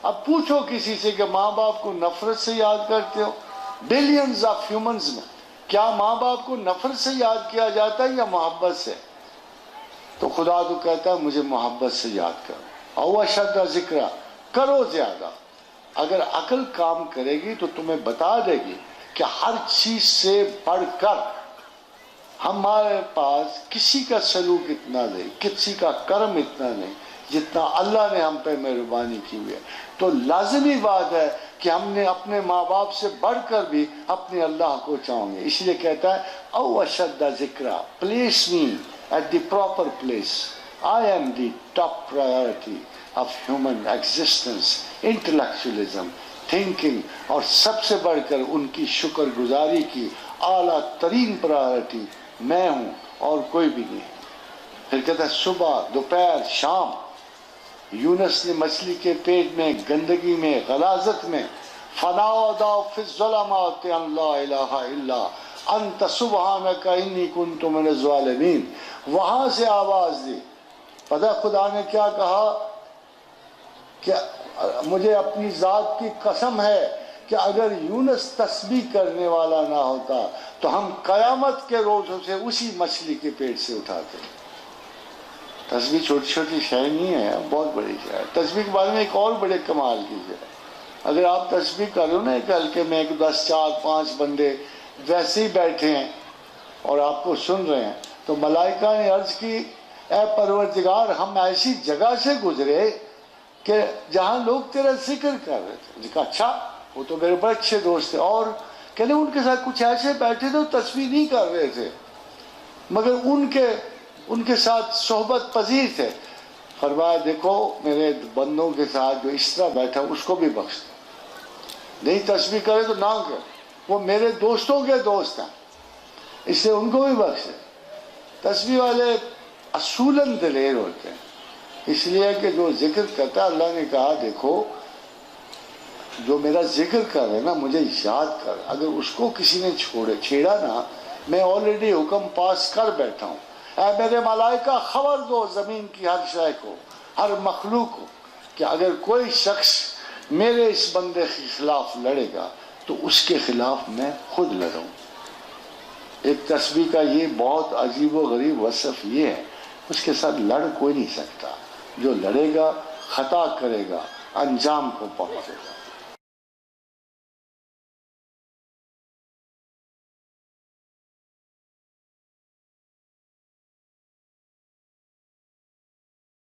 اب پوچھو کسی سے کہ ماں باپ کو نفرت سے یاد کرتے ہو؟ بلینز آف ہیومنز میں کیا ماں باپ کو نفرت سے یاد کیا جاتا ہے یا محبت سے؟ تو خدا تو کہتا ہے مجھے محبت سے یاد کرو، او اشد ذکر، کرو زیادہ۔ اگر عقل کام کرے گی تو تمہیں بتا دے گی کہ ہر چیز سے بڑھ کر ہمارے پاس کسی کا سلوک اتنا نہیں، کسی کا کرم اتنا نہیں جتنا اللہ نے ہم پہ مہربانی کی ہوئی ہے۔ تو لازمی بات ہے کہ ہم نے اپنے ماں باپ سے بڑھ کر بھی اپنے اللہ کو چاہوں گے۔ اس لیے کہتا ہے او اشد ذکرہ، place me at the proper place, I am the top priority of human existence, intellectualism, thinking, اور سب سے بڑھ کر ان کی شکر گزاری کی اعلیٰ ترین پرائرٹی میں ہوں اور کوئی بھی نہیں۔ پھر کہتا ہے صبح، دوپہر، شام۔ یونس نے مچھلی کے پیٹ میں، گندگی میں، غلاظت میں، فنادوا فی الظلمات ان لا الہ الا انت سبحانک انی کنت من الظالمین، وہاں سے آواز دی۔ پتہ خدا نے کیا کہا کہ مجھے اپنی ذات کی قسم ہے کہ اگر یونس تسبیح کرنے والا نہ ہوتا تو ہم قیامت کے روز اسے اسی مچھلی کے پیٹ سے اٹھاتے۔ تسبیح چھوٹی چھوٹی شے نہیں ہے، بہت بڑی شے ہے۔ تسبیح کے بارے میں ایک اور بڑے کمال کی شے ہے، اگر آپ تسبیح کر رہے ہو نا ایک ہلکے میں، 1 10 4 5 بندے ویسے ہی بیٹھے ہیں اور آپ کو سن رہے ہیں، تو ملائکہ نے عرض کی اے پروردگار ہم ایسی جگہ سے گزرے کہ جہاں لوگ تیرا ذکر کر رہے تھے۔ کہا اچھا، وہ تو میرے بڑے اچھے دوست تھے، اور کہنے ان کے ساتھ کچھ ایسے بیٹھے تھے تسبیح نہیں کر رہے تھے مگر ان کے ساتھ صحبت پذیر تھے۔ فرمایا دیکھو میرے بندوں کے ساتھ جو اس طرح بیٹھا اس کو بھی بخش دو، نہیں تسبیح کرے تو نہ کرے، وہ میرے دوستوں کے دوست ہیں، اس لیے ان کو بھی بخشے۔ تسبیح والے اصولاً دلیر ہوتے ہیں، اس لیے کہ جو ذکر کرتا ہے اللہ نے کہا دیکھو جو میرا ذکر کر رہے نا مجھے یاد کر، اگر اس کو کسی نے چھیڑا نا میں آلریڈی حکم پاس کر بیٹھا ہوں، اے میرے ملائکہ خبر دو زمین کی ہر شے کو، ہر مخلوق کو، کہ اگر کوئی شخص میرے اس بندے کے خلاف لڑے گا تو اس کے خلاف میں خود لڑوں۔ ایک تسبیح کا یہ بہت عجیب و غریب وصف یہ ہے، اس کے ساتھ لڑ کوئی نہیں سکتا، جو لڑے گا خطا کرے گا، انجام کو پہنچے گا۔